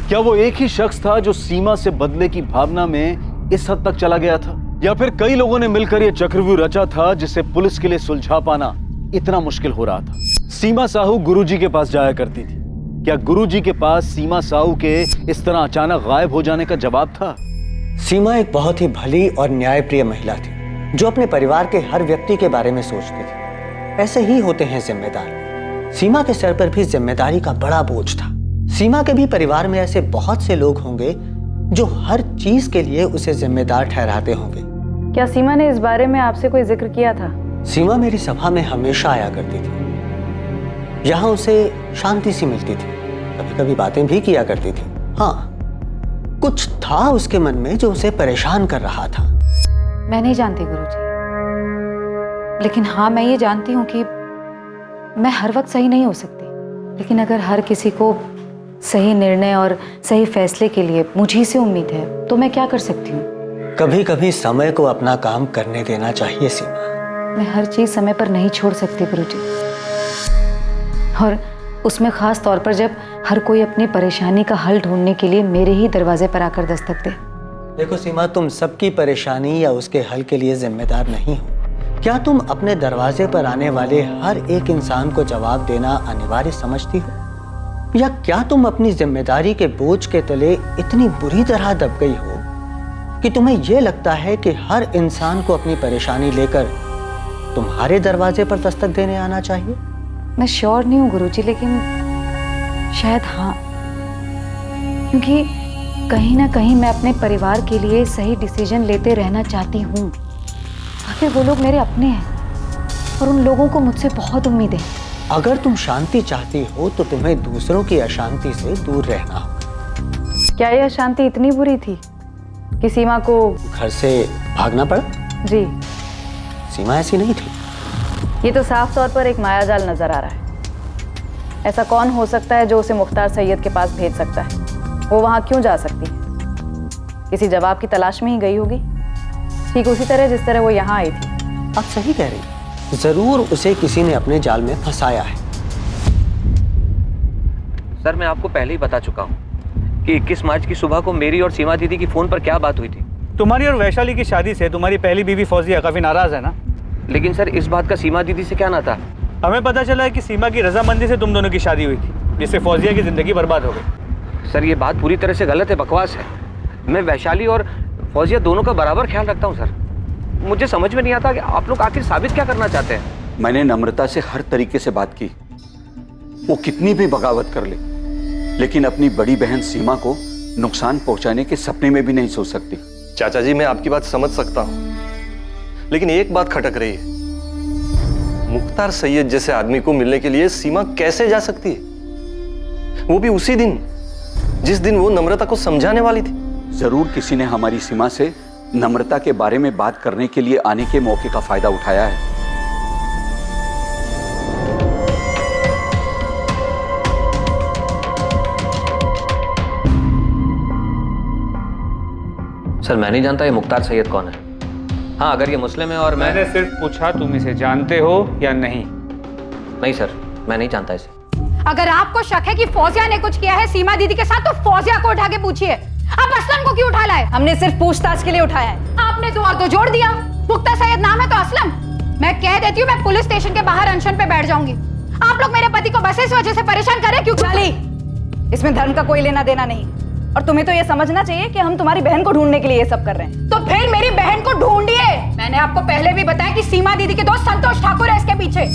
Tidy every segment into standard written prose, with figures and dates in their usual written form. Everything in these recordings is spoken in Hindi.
क्या वो एक ही शख्स था जो सीमा से बदले की भावना में इस हद तक चला गया था, या फिर कई लोगों ने मिलकर यह चक्रव्यूह रचा था जिसे पुलिस के लिए सुलझा पाना इतना मुश्किल हो रहा था? सीमा साहू गुरुजी के पास जाया करती थी। क्या गुरुजी के पास सीमा साहू के इस तरह अचानक गायब हो जाने का जवाब था? सीमा एक बहुत ही भली और न्यायप्रिय महिला थी जो अपने परिवार के हर व्यक्ति के बारे में सोचती थी। ऐसे ही होते हैं जिम्मेदार। सीमा के सर पर भी जिम्मेदारी का बड़ा बोझ था। सीमा के भी परिवार में ऐसे बहुत से लोग होंगे जो हर चीज के लिए उसे जिम्मेदार ठहराते होंगे। क्या सीमा ने इस बारे में आपसे कोई जिक्र किया था? सीमा मेरी सभा में हमेशा आया करती थी। यहाँ उसे शांति सी मिलती थी, कभी कभी बातें भी किया करती थी। हाँ, कुछ था उसके मन में जो उसे परेशान कर रहा था। मैं नहीं जानती गुरुजी, लेकिन हाँ मैं ये जानती हूँ कि मैं हर वक्त सही नहीं हो सकती, लेकिन अगर हर किसी को सही निर्णय और सही फैसले के लिए मुझी से उम्मीद है तो मैं क्या कर सकती हूँ? कभी कभी समय को अपना काम करने देना चाहिए सीमा। मैं हर चीज समय पर नहीं छोड़ सकती गुरुजी, और उसमें खास तौर पर जब हर कोई अपनी परेशानी का हल ढूंढने के लिए मेरे ही दरवाजे पर आकर दस्तक दे। देखो सीमा, तुम सबकी परेशानी या उसके हल के लिए जिम्मेदार नहीं हो। क्या तुम अपने दरवाजे पर आने वाले हर एक इंसान को जवाब देना अनिवार्य समझती हो, या क्या तुम अपनी जिम्मेदारी के बोझ के तले इतनी बुरी तरह दब गई हो कि तुम्हें यह लगता है कि हर इंसान को अपनी परेशानी लेकर तुम्हारे दरवाजे पर दस्तक देने आना चाहिए? मैं श्योर नहीं हूँ गुरुजी, लेकिन शायद हाँ, क्योंकि कहीं ना कहीं मैं अपने परिवार के लिए सही डिसीजन लेते रहना चाहती हूँ। आखिर वो लोग मेरे अपने हैं और उन लोगों को मुझसे बहुत उम्मीद है। अगर तुम शांति चाहती हो तो तुम्हें दूसरों की अशांति से दूर रहना होगा। क्या यह अशांति इतनी बुरी थी कि सीमा को घर से भागना पड़ा? जी, सीमा ऐसी नहीं थी। ये तो साफ तौर पर एक मायाजाल नजर आ रहा है। ऐसा कौन हो सकता है जो उसे मुख्तार सैयद के पास भेज सकता है? वो वहां क्यों जा सकती है? किसी जवाब की तलाश में ही गई होगी, ठीक उसी तरह जिस तरह वो यहाँ आई थी। आप सही कह रही, जरूर उसे किसी ने अपने जाल में फंसाया है। सर, मैं आपको पहले ही बता चुका हूँ कि 21 मार्च की सुबह को मेरी और सीमा दीदी की फोन पर क्या बात हुई थी। तुम्हारी और वैशाली की शादी से तुम्हारी पहली बीवी फौजिया काफी नाराज है ना? लेकिन सर, इस बात का सीमा दीदी से क्या नाता? हमें पता चला है कि सीमा की रजामंदी से तुम दोनों की शादी हुई थी, जिससे फौजिया की जिंदगी बर्बाद हो गई। सर, ये बात पूरी तरह से गलत है, बकवास है। मैं वैशाली और फौजिया दोनों का बराबर ख्याल रखता हूँ सर। मुझे समझ में नहीं आता कि आप लोग आखिर साबित क्या करना चाहते हैं। मैंने नम्रता से हर तरीके से बात की, वो कितनी भी बगावत कर ले, लेकिन अपनी बड़ी बहन सीमा को नुकसान पहुंचाने के सपने में भी नहीं सोच सकती। चाचा जी, मैं आपकी बात समझ सकता हूं, लेकिन एक बात खटक रही है। मुख्तार सैयद जैसे आदमी को मिलने के लिए सीमा कैसे जा सकती है, वो भी उसी दिन जिस दिन वो नम्रता को समझाने वाली थी। जरूर किसी ने हमारी सीमा से नम्रता के बारे में बात करने के लिए आने के मौके का फायदा उठाया है। सर, मैं नहीं जानता ये मुख्तार सैयद कौन है। हाँ, अगर ये मुस्लिम है और मैंने सिर्फ पूछा तुम इसे जानते हो या नहीं। नहीं सर, मैं नहीं जानता इसे। अगर आपको शक है कि फौजिया ने कुछ किया है सीमा दीदी के साथ, तो फौजिया को उठा के पूछिए। आप असलम को क्यों उठा लाए? हमने सिर्फ पूछताछ के लिए उठाया है। आपने दो और दो जोड़ दिया। मुख्तार सैयद नाम है तो असलम। मैं कह देती हूँ, मैं पुलिस स्टेशन के बाहर अनशन पे बैठ जाऊंगी। आप लोग मेरे पति को बस इस वजह से परेशान कर रहे क्यों? चाली, इसमें धर्म का कोई लेना देना नहीं, और तुम्हें तो ये समझना चाहिए कि हम तुम्हारी बहन को ढूंढने के लिए ये सब कर रहे हैं। तो फिर मेरी बहन को ढूंढिए। मैंने आपको पहले भी बताया कि सीमा दीदी के दोस्त संतोष ठाकुर है इसके पीछे।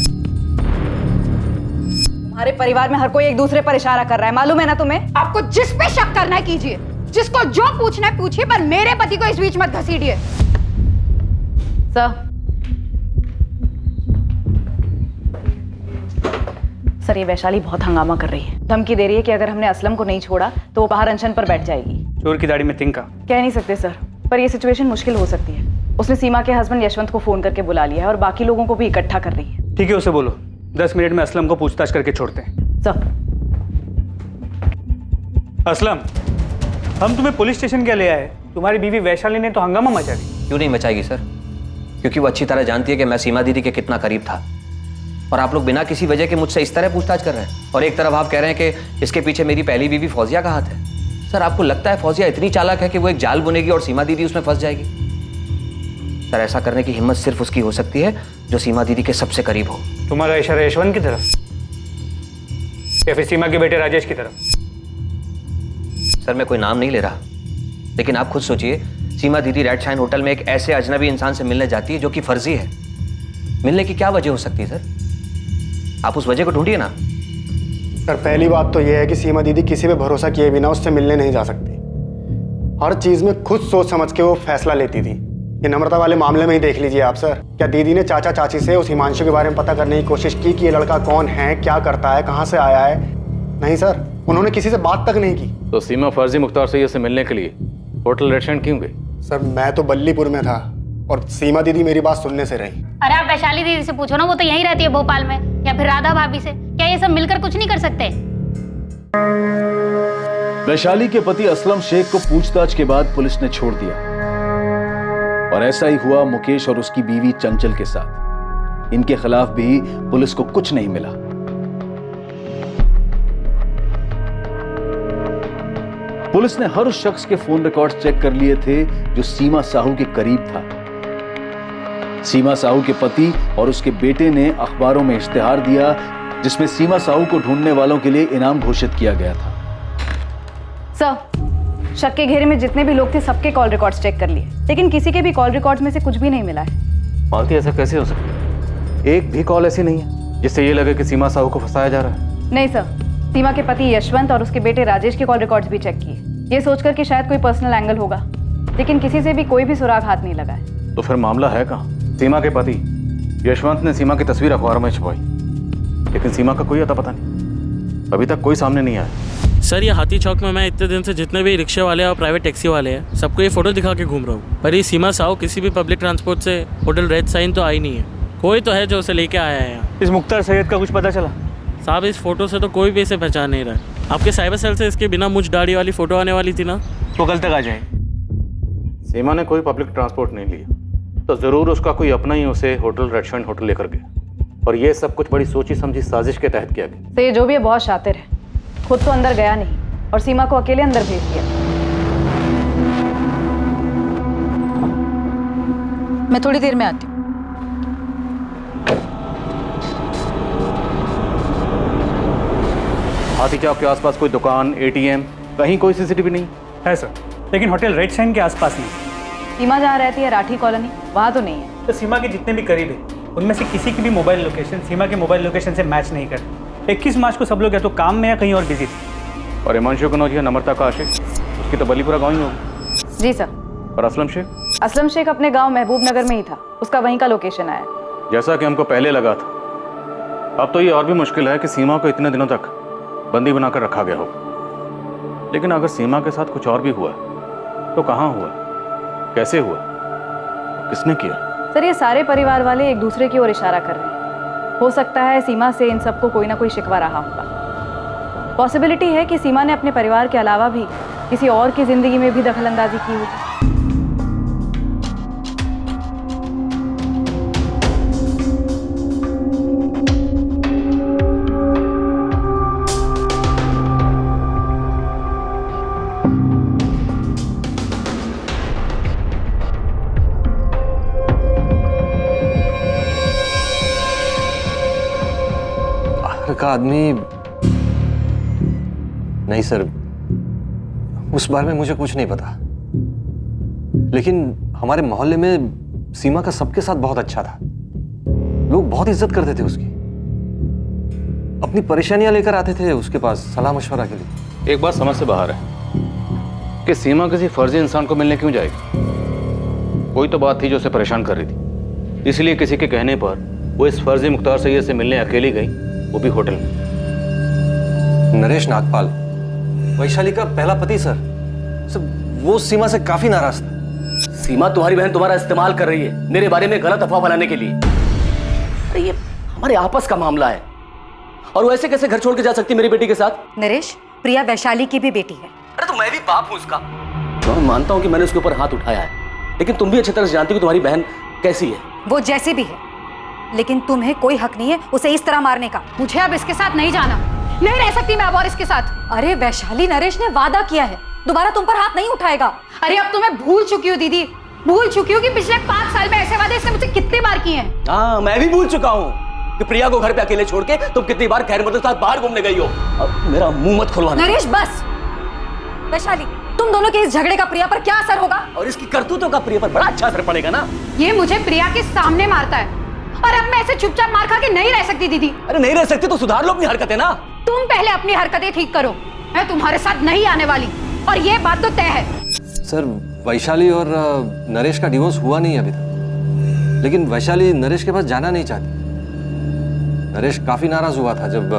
हमारे परिवार में हर कोई एक दूसरे पर इशारा कर रहा है, मालूम है ना तुम्हें? आपको जिस पे शक करना है कीजिए, जिसको जो पूछना है पूछिए, पर मेरे पति को इस बीच मत घसीटिए। सर, ये वैशाली बहुत हंगामा कर रही है, धमकी दे रही है कि अगर हमने असलम को नहीं छोड़ा तो वो बाहर अनशन पर बैठ जाएगी। चोर की दाढ़ी में तिनका। कह नहीं सकते सर, पर ये सिचुएशन मुश्किल हो सकती है। उसने सीमा के हस्बैंड यशवंत को फोन करके बुला लिया है और बाकी लोगों को भी इकट्ठा कर रही है। ठीक है, उसे बोलो 10 मिनट में असलम को पूछताछ करके छोड़ते हैं। सर, असलम, हम तुम्हें पुलिस स्टेशन क्या ले आए? तुम्हारी बीवी वैशाली ने तो हंगामा मचा दी। क्यों नहीं मचाएगी सर? क्योंकि वो अच्छी तरह जानती है कि मैं सीमा दीदी के कितना करीब था, और आप लोग बिना किसी वजह के मुझसे इस तरह पूछताछ कर रहे हैं। और एक तरफ आप कह रहे हैं कि इसके पीछे मेरी पहली बीवी फौजिया का हाथ है। सर आपको लगता है फौजिया इतनी चालाक है कि वो एक जाल बुनेगी और सीमा दीदी उसमें फंस जाएगी? सर ऐसा करने की हिम्मत सिर्फ उसकी हो सकती है जो सीमा दीदी के सबसे करीब हो। तुम्हारा इशारा यशवंत की तरफ या फिर सीमा के बेटे राजेश की तरफ? सर मैं कोई नाम नहीं ले रहा, लेकिन आप खुद सोचिए, सीमा दीदी रेड शाइन होटल में एक ऐसे अजनबी इंसान से मिलने जाती है जो कि फर्जी है। मिलने की क्या वजह हो सकती है सर? आप उस वजह को ढूंढिए ना। सर पहली बात तो यह है कि सीमा दीदी किसी पे भरोसा किए बिना उससे मिलने नहीं जा सकती। हर चीज में खुद सोच समझ के वो फैसला लेती थी। ये नम्रता वाले मामले में ही देख लीजिए आप सर। क्या दीदी ने चाचा चाची से उस हिमांशु के बारे में पता करने की कोशिश की कि ये लड़का कौन है, क्या करता है, कहाँ से आया है? नहीं सर, उन्होंने किसी से बात तक नहीं की। तो सीमा फर्जी मुख्तार सैयद से मिलने के लिए होटल रेड शाइन क्यों गई? सर मैं तो बल्लीपुर में था और सीमा दीदी मेरी बात सुनने से रही। अरे आप वैशाली दीदी से पूछो ना, वो तो यहीं रहती है भोपाल में, या फिर राधा भाभी से। क्या ये सब मिलकर कुछ नहीं कर सकते? वैशाली के पति असलम शेख को पूछताछ के बाद पुलिस ने छोड़ दिया और ऐसा ही हुआ मुकेश और उसकी बीवी चंचल के साथ। इनके खिलाफ भी पुलिस को कुछ नहीं मिला। पुलिस ने हर उस शख्स के फोन रिकॉर्ड्स चेक कर लिए थे जो सीमा साहू के करीब था। सीमा साहू के पति और उसके बेटे ने अखबारों में इश्तिहार दिया जिसमें सीमा साहू को ढूंढने वालों के लिए इनाम घोषित किया गया था। सर, शक के घेरे में जितने भी लोग थे सबके कॉल रिकॉर्ड्स चेक कर लिए, लेकिन किसी के भी कॉल रिकॉर्ड्स में से कुछ भी नहीं मिला है। मालती ऐसा कैसे हो सकता है? एक भी कॉल ऐसी नहीं है जिससे ये लगे कि सीमा साहू को फंसाया जा रहा है। नहीं सर, सीमा के पति यशवंत और उसके बेटे राजेश के कॉल रिकॉर्ड्स भी चेक किए, ये सोचकर कि शायद कोई पर्सनल एंगल होगा, लेकिन किसी से भी कोई भी सुराग हाथ नहीं लगा है। तो फिर मामला है कहाँ? सीमा के पति यशवंत ने सीमा की तस्वीर अखबार में छपवाई, लेकिन सीमा का कोई अता पता नहीं, अभी तक कोई सामने नहीं आया। सर ये हाथी चौक में मैं इतने दिन से जितने भी रिक्शे वाले और प्राइवेट टैक्सी वाले हैं सबको ये फोटो दिखा के घूम रहा हूँ, पर ये सीमा साहू किसी भी पब्लिक ट्रांसपोर्ट से होटल रेड साइन तो आई नहीं है। कोई तो है जो उसे लेके आया है यहाँ। इस मुख्तार सैयद का कुछ पता चला? साहब इस फोटो से तो कोई भी इसे पहचान नहीं रहा है। आपके साइबर सेल से इसके बिना मुझ दाढ़ी वाली फोटो आने वाली थी ना, तो कल तक आ जाए। सीमा ने कोई पब्लिक ट्रांसपोर्ट नहीं लिया तो जरूर उसका कोई अपना ही उसे होटल रेड शाइन होटल लेकर गया, और ये सब कुछ बड़ी सोची समझी साजिश के तहत किया गया। तो ये जो भी है बहुत शातिर है, खुद तो अंदर गया नहीं और सीमा को अकेले अंदर भेज दिया। मैं थोड़ी देर में आती हूँ। हाथी चौक के आसपास कोई दुकान, एटीएम, कहीं कोई सीसीटीवी नहीं है सर, लेकिन होटल रेड शाइन के आसपास नहीं। सीमा जहाँ रहती है राठी कॉलोनी, वहाँ तो नहीं है। तो सीमा के जितने भी करीब है उनमें से किसी की भी मोबाइल लोकेशन सीमा के मोबाइल लोकेशन से मैच नहीं करती। 21 मार्च को सब लोग या तो काम में या कहीं और बिजी थे। और हिमांशु कनौज या नम्रता का आशिक, उसकी तो बलीपुरा गाँव ही होगी। जी सर। और असलम शेख? असलम शेख अपने गांव महबूब नगर में ही था, उसका वहीं का लोकेशन आया। जैसा कि हमको पहले लगा था, अब तो ये और भी मुश्किल है कि सीमा को इतने दिनों तक बंदी बनाकर रखा गया हो। लेकिन अगर सीमा के साथ कुछ और भी हुआ तो कहाँ हुआ, कैसे हुआ, किसने किया? सर ये सारे परिवार वाले एक दूसरे की ओर इशारा कर रहे हैं। हो सकता है सीमा से इन सबको कोई ना कोई शिकवा रहा होगा। पॉसिबिलिटी है कि सीमा ने अपने परिवार के अलावा भी किसी और की जिंदगी में भी दखलंदाजी की होगी। का आदमी नहीं सर, उस बारे में मुझे कुछ नहीं पता, लेकिन हमारे मोहल्ले में सीमा का सबके साथ बहुत अच्छा था। लोग बहुत इज्जत करते थे उसकी, अपनी परेशानियां लेकर आते थे उसके पास सलाह मशवरा के लिए। एक बात समझ से बाहर है कि सीमा किसी फर्जी इंसान को मिलने क्यों जाएगी? कोई तो बात थी जो उसे परेशान कर रही थी, इसलिए किसी के कहने पर वो इस फर्जी मुख्तार सैयद से मिलने अकेली गई, वो भी होटल में। नरेश नागपाल, वैशाली का पहला पति सर, वो सीमा से काफी नाराज था। सीमा तुम्हारी बहन तुम्हारा इस्तेमाल कर रही है मेरे बारे में गलत अफवाह बनाने के लिए। अरे ये हमारे आपस का मामला है, और वो ऐसे कैसे घर छोड़ के जा सकती मेरी बेटी के साथ? नरेश, प्रिया वैशाली की भी बेटी है। अरे तो मैं भी बाप हूं उसका। तो मैं मानता हूं कि मैंने उसके ऊपर हाथ उठाया है, लेकिन तुम भी अच्छी तरह से जानती हो तुम्हारी बहन कैसी है। वो जैसी भी है, लेकिन तुम्हें कोई हक नहीं है उसे इस तरह मारने का। मुझे अब इसके साथ नहीं जाना, नहीं रह सकती मैं अब और इसके साथ। अरे वैशाली, नरेश ने वादा किया है दोबारा तुम पर हाथ नहीं उठाएगा। अरे अब तो मैं भूल चुकी हूँ दीदी, भूल चुकी हूँ कि पिछले 5 साल में ऐसे वादे इसने मुझसे कितनी बार किए हैं। हाँ, मैं भी भूल चुका हूँ कि प्रिया को घर पे अकेले छोड़ के तुम कितनी बार खैरमत के साथ बाहर घूमने गई हो। अब मेरा मुंह मत खुलवाना। नरेश बस। वैशाली, तुम दोनों के इस झगड़े का प्रिया पर क्या असर होगा? और इसकी करतूतों का प्रिया पर बड़ा अच्छा असर पड़ेगा ना। ये मुझे प्रिया के सामने मारता है और अब मैं ऐसे चुपचाप मार खा के नहीं रह सकती दीदी। अरे नहीं रह सकती तो सुधार लो अपनी हरकतें ना। तुम पहले अपनी हरकतें ठीक करो, मैं तुम्हारे साथ नहीं आने वाली और ये बात तो तय है। सर, वैशाली और नरेश का डिवोर्स हुआ नहीं अभी तक, लेकिन वैशाली नरेश के पास जाना नहीं चाहती। नरेश काफी नाराज हुआ था जब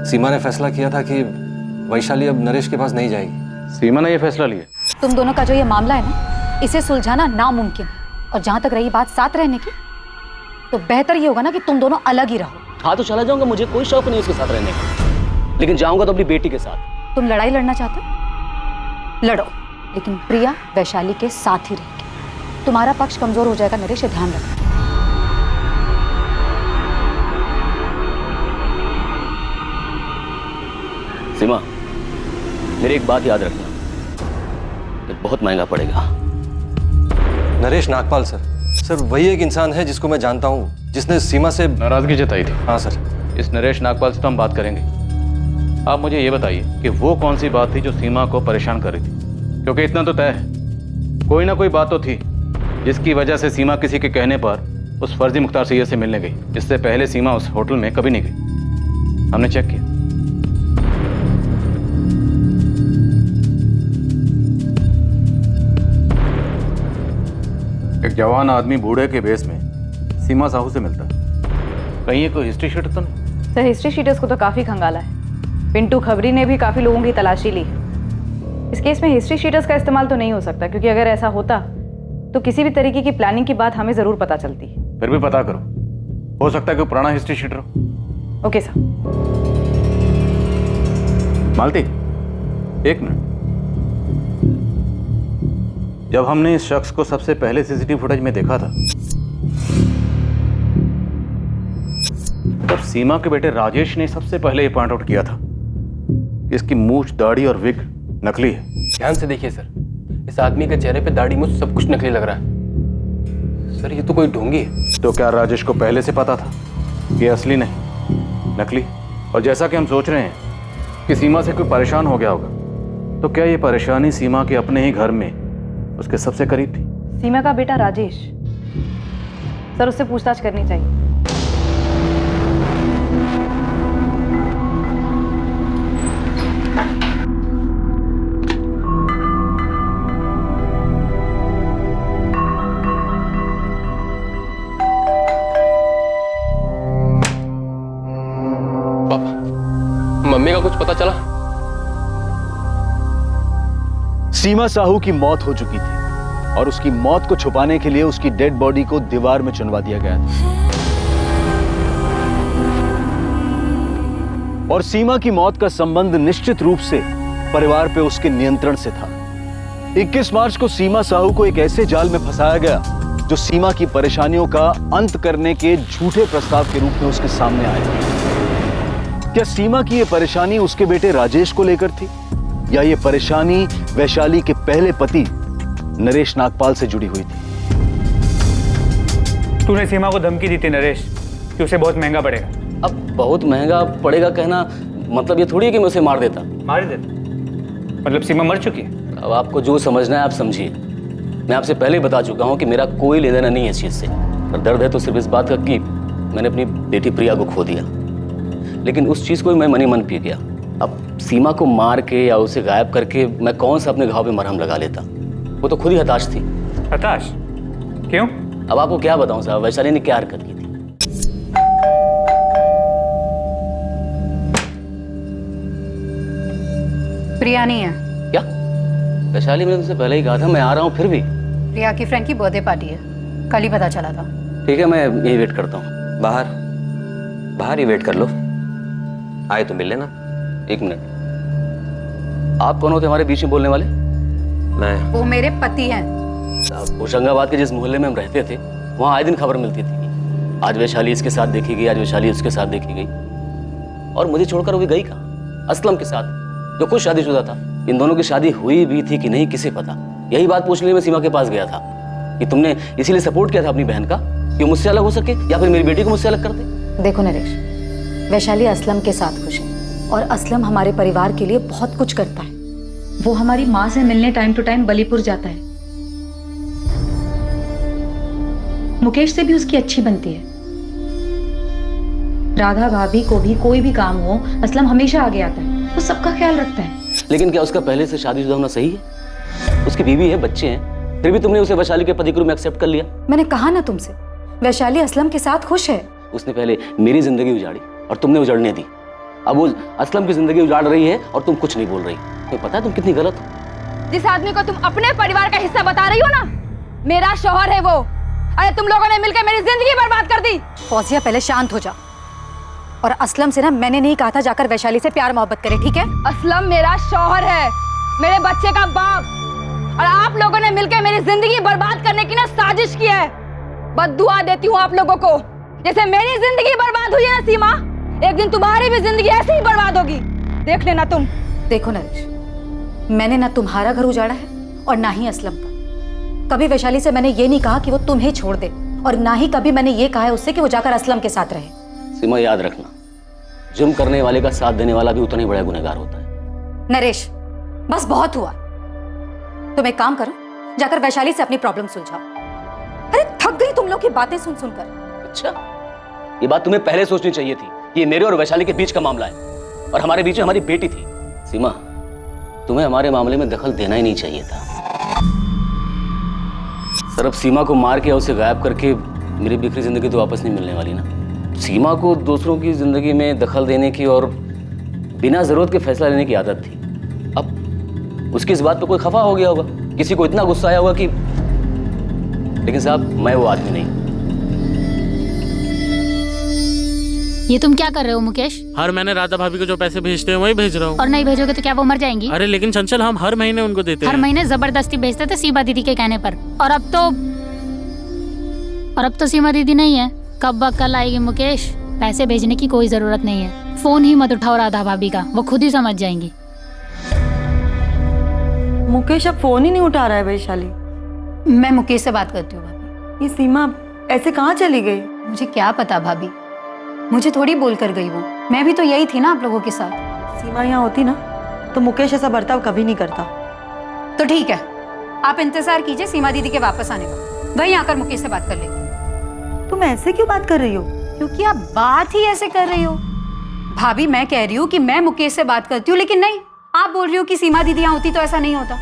सीमा ने फैसला किया था कि वैशाली अब नरेश के पास नहीं जाएगी। सीमा ने ये फैसला लिया। तुम दोनों का जो ये मामला है ना, इसे सुलझाना नामुमकिन है। और जहां तक रही बात साथ रहने की, तो बेहतर ये होगा ना कि तुम दोनों अलग ही रहो। हाँ तो चला जाऊंगा, मुझे कोई शौक नहीं उसके साथ रहने का, लेकिन जाऊंगा तो अपनी बेटी के साथ। तुम लड़ाई लड़ना चाहते हो, लड़ो, लेकिन प्रिया वैशाली के साथ ही रहेगी। तुम्हारा पक्ष कमजोर हो जाएगा नरेश, ये ध्यान रखना। सीमा, मेरी एक बात याद रखना, ये बहुत महंगा पड़ेगा। नरेश नागपाल सर वही एक इंसान है जिसको मैं जानता हूँ, जिसने सीमा से नाराजगी जताई थी। हाँ सर। इस नरेश नागपाल से तो हम बात करेंगे। आप मुझे ये बताइए कि वो कौन सी बात थी जो सीमा को परेशान कर रही थी, क्योंकि इतना तो तय है कोई ना कोई बात तो थी जिसकी वजह से सीमा किसी के कहने पर उस फर्जी मुख्तार सैयद से मिलने गई। इससे पहले सीमा उस होटल में कभी नहीं गई, हमने चेक किया। एक जवान आदमी बूढ़े के बेस में सीमा साहू से मिलता है, कहीं ये कोई हिस्ट्री शीटर तो नहीं? सर, हिस्ट्री शीटर्स को तो काफ़ी खंगाला है। पिंटू खबरी ने भी काफ़ी लोगों की तलाशी ली। इस केस में हिस्ट्री शीटर्स का इस्तेमाल तो नहीं हो सकता, क्योंकि अगर ऐसा होता तो किसी भी तरीके की प्लानिंग की बात हमें ज़रूर पता चलती। फिर भी पता करो, हो सकता है कोई पुराना हिस्ट्री शीटर हो। Okay sir. मालती, एक मिनट। जब हमने इस शख्स को सबसे पहले सीसीटीवी फुटेज में देखा था, तब सीमा के बेटे राजेश ने सबसे पहले ये पॉइंट आउट किया था कि इसकी मूछ, दाढ़ी और विग नकली है। ध्यान से देखिए सर, इस आदमी के चेहरे पे दाढ़ी मूछ सब कुछ नकली लग रहा है। सर, ये तो कोई ढोंगी है। तो क्या राजेश को पहले से पता था कि असली नहीं, नकली? और जैसा कि हम सोच रहे हैं कि सीमा से कोई परेशान हो गया होगा, तो क्या ये परेशानी सीमा के अपने ही घर में उसके सबसे करीब थी? सीमा का बेटा राजेश, सर उससे पूछताछ करनी चाहिए। पापा, मम्मी का कुछ पता चला? सीमा साहू की मौत हो चुकी थी और उसकी मौत को छुपाने के लिए उसकी डेड बॉडी को दीवार में चुनवा दिया गया था। और सीमा की मौत का संबंध निश्चित रूप से परिवार पे उसके नियंत्रण से था। 21 मार्च को सीमा साहू को एक ऐसे जाल में फंसाया गया जो सीमा की परेशानियों का अंत करने के झूठे प्रस्ताव के रूप में उसके सामने आया। क्या सीमा की यह परेशानी उसके बेटे राजेश को लेकर थी, या ये परेशानी वैशाली के पहले पति नरेश नागपाल से जुड़ी हुई थी? तूने सीमा को धमकी दी थी नरेश कि उसे बहुत महंगा पड़ेगा। अब बहुत महंगा पड़ेगा कहना मतलब ये थोड़ी है कि मैं उसे मार देता। मार देता? मतलब सीमा मर चुकी है? अब आपको जो समझना है आप समझिए। मैं आपसे पहले ही बता चुका हूँ कि मेरा कोई लेना देना नहीं है इस चीज़ से। और दर्द है तो सिर्फ इस बात का कि मैंने अपनी बेटी प्रिया को खो दिया, लेकिन उस चीज़ को भी मैं मनी मन पी गया। अब सीमा को मार के या उसे गायब करके मैं कौन सा अपने घाव पे मरहम लगा लेता? वो तो खुद ही हताश थी। हताश? क्यों? अब आपको क्या बताऊं साहब, वैशाली ने क्या हरकत की थी। प्रिया नहीं है। क्या? वैशाली, मैंने तुमसे पहले ही कहा था मैं आ रहा हूँ, फिर भी? प्रिया की फ्रेंड की बर्थडे पार्टी है, कल ही पता चला था। ठीक है, मैं यही वेट करता हूँ। बाहर ही वेट कर लो, आए तो मिल लेना। एक मिनट, आप कौन होते हमारे बीच में बोलने वाले? मैं। वो मेरे पति हैं। होशंगाबाद के जिस मोहल्ले में हम रहते थे वहाँ आए दिन खबर मिलती थी, आज वैशाली इसके साथ देखी गई, आज वैशाली उसके साथ देखी गई। और मुझे छोड़कर वो भी गई कहाँ? असलम के साथ, जो खुद शादीशुदा था। इन दोनों की शादी हुई भी थी कि नहीं किसे पता। यही बात पूछने के लिए मैं सीमा के पास गया था कि तुमने इसीलिए सपोर्ट किया था अपनी बहन का कि वो मुझसे अलग हो सके या फिर मेरी बेटी को मुझसे अलग कर दे। देखो नरेश, वैशाली असलम के साथ खुश है और असलम हमारे परिवार के लिए बहुत कुछ करता है। वो हमारी माँ से मिलने टाइम टू टाइम बलीपुर जाता है। मुकेश से भी उसकी अच्छी बनती है। राधा भाभी को भी कोई भी काम हो, असलम हमेशा आगे आता है, वो सबका ख्याल रखता है। लेकिन क्या उसका पहले से शादीशुदा होना सही है? उसकी बीवी है, बच्चे हैं, फिर भी तुमने उसे वैशाली के पति के रूप में एक्सेप्ट कर लिया। मैंने कहा ना तुमसे, वैशाली असलम के साथ खुश है। उसने पहले मेरी जिंदगी उजाड़ी और तुमने उजाड़ने दी। अब वो असलम की जिंदगी उजाड़ रही है और तुम कुछ नहीं बोल रही। तुम्हें पता है तुम कितनी गलत हो? जिस आदमी को तुम अपने परिवार का हिस्सा बता रही हो ना, मेरा शौहर है वो। अरे तुम लोगों ने मिलकर मेरी जिंदगी बर्बाद कर दी। फौजिया पहले शांत हो जा। और असलम से ना मैंने नहीं कहा था जाकर वैशाली से प्यार मोहब्बत करे, ठीक है? असलम मेरा शौहर है, मेरे बच्चे का बाप, और आप लोगों ने मिलकर मेरी जिंदगी बर्बाद करने की ना साजिश की है। बद्दुआ देती हूँ आप लोगों को। जैसे मेरी जिंदगी बर्बाद हुई है ना सीमा, एक दिन तुम्हारी भी जिंदगी ऐसे ही बर्बाद होगी, देख लेना तुम। देखो नरेश, मैंने ना तुम्हारा घर उजाड़ा है और ना ही असलम का। कभी वैशाली से मैंने ये नहीं कहा कि वो तुम्हें छोड़ दे, और ना ही कभी मैंने ये कहा है उससे कि वो जाकर असलम के साथ रहे। सीमा, याद रखना, जुर्म करने वाले का साथ देने वाला भी उतना ही बड़ा गुनहगार होता है। नरेश, बस बहुत हुआ। तुम एक काम करो, जाकर वैशाली से अपनी प्रॉब्लम सुलझाओ। अरे थक गई तुम लोग की बातें सुन सुनकर। अच्छा, ये बात तुम्हें पहले सोचनी चाहिए थी कि ये मेरे और वैशाली के बीच का मामला है और हमारे बीच में हमारी बेटी थी। सीमा, तुम्हें हमारे मामले में दखल देना ही नहीं चाहिए था। सर, अब सीमा को मार के और उसे गायब करके मेरी बिखरी जिंदगी तो वापस नहीं मिलने वाली ना। सीमा को दूसरों की जिंदगी में दखल देने की और बिना जरूरत के फैसला लेने की आदत थी। अब उसकी इस बात पे कोई खफा हो गया होगा, किसी को इतना गुस्सा आया होगा कि, लेकिन साहब मैं वो आदमी नहीं। ये तुम क्या कर रहे हो मुकेश? हर महीने राधा भाभी को जो पैसे भेजते हैं वही भेज रहा हूँ। और नहीं भेजोगे तो क्या वो मर जाएंगी? अरे लेकिन चंचल, हम हर महीने उनको देते हैं। हर महीने जबरदस्ती भेजते थे सीमा दीदी के कहने पर, और अब तो सीमा दीदी नहीं है। कब कल आएगी मुकेश? पैसे भेजने की कोई जरूरत नहीं है, फोन ही मत उठाओ राधा भाभी का, वो खुद ही समझ जाएंगी। मुकेश अब फोन ही नहीं उठा रहा है वैशाली। मैं मुकेश से बात करती हूँ भाभी। ये सीमा ऐसे कहाँ चली गई? मुझे क्या पता भाभी, मुझे थोड़ी बोल कर गई वो। मैं भी तो यही थी ना आप लोगों के साथ। सीमा यहाँ होती ना तो मुकेश ऐसा बर्ताव कभी नहीं करता। तो ठीक है, आप इंतजार कीजिए सीमा दीदी के वापस आने का, वहीं आकर मुकेश से बात कर लेंगे। तुम ऐसे क्यों बात कर रही हो? क्योंकि आप बात ही ऐसे कर रही हो। भाभी, मैं कह रही हूँ कि मैं मुकेश से बात करती हूँ, लेकिन नहीं, आप बोल रही हो कि सीमा दीदी यहाँ होती तो ऐसा नहीं होता।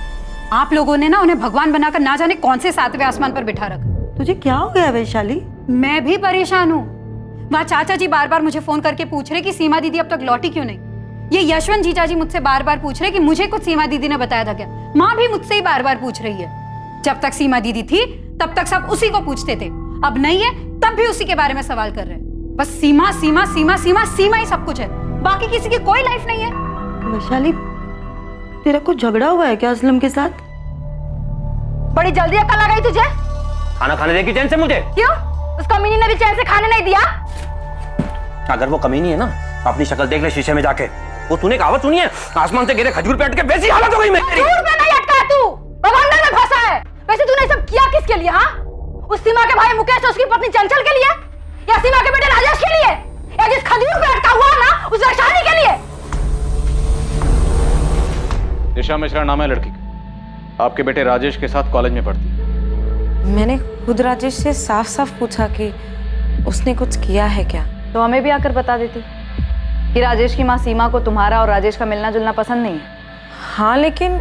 आप लोगों ने ना उन्हें भगवान बनाकर ना जाने कौन से 7वें आसमान पर बिठा रखा। तुझे क्या हो गया वैशाली? मैं भी परेशान हूँ। वहाँ चाचा जी बार बार मुझे फोन करके पूछ रहे कि सीमा दीदी अब तक लौटी क्यों नहीं। ये यशवंत जीजा जी मुझसे बार बार पूछ रहे कि मुझे कुछ सीमा दीदी ने बताया था क्या। माँ भी मुझसे ही बार बार पूछ रही है। जब तक सीमा दीदी थी तब तक सब उसी को पूछते थे, अब नहीं है तब भी उसी के बारे में सवाल कर रहे हैं। बस सीमा सीमा सीमा सीमा सीमा ही सब कुछ है, बाकी किसी की कोई लाइफ नहीं है। वैशाली, तेरा कुछ झगड़ा हुआ है क्या असलम के साथ? बड़ी जल्दी अकल आ गई तुझे? खाना खाने देगी चैन से मुझे? क्यों? उस कमीनी ने भी चैन से खाने नहीं दिया? अगर वो कमीनी है ना, अपनी शक्ल देख ले शीशे में जाके। वो तूने कहावत सुनी है, आसमान से गिरे खजूर पे अटके वैसी हालत हो गई मेरी। खजूर पे नहीं अटका तू, बवंडर में फंसा है। वैसे तूने सब किया किसके लिए? हाँ, उस सीमा के भाई मुकेश और उसकी पत्नी चंचल के लिए, या सीमा के बेटे राजेश के लिए, या जिस खजूर पे अटका हुआ ना उस वैशाली के लिए? दिशा मिश्रा नाम है लड़की का, आपके बेटे राजेश के साथ कॉलेज में पढ़ती है। मैंने खुद राजेश से साफ साफ पूछा कि उसने कुछ किया है क्या। तो हमें भी आकर बता देती कि राजेश की माँ सीमा को तुम्हारा और राजेश का मिलना जुलना पसंद नहीं है। हाँ, लेकिन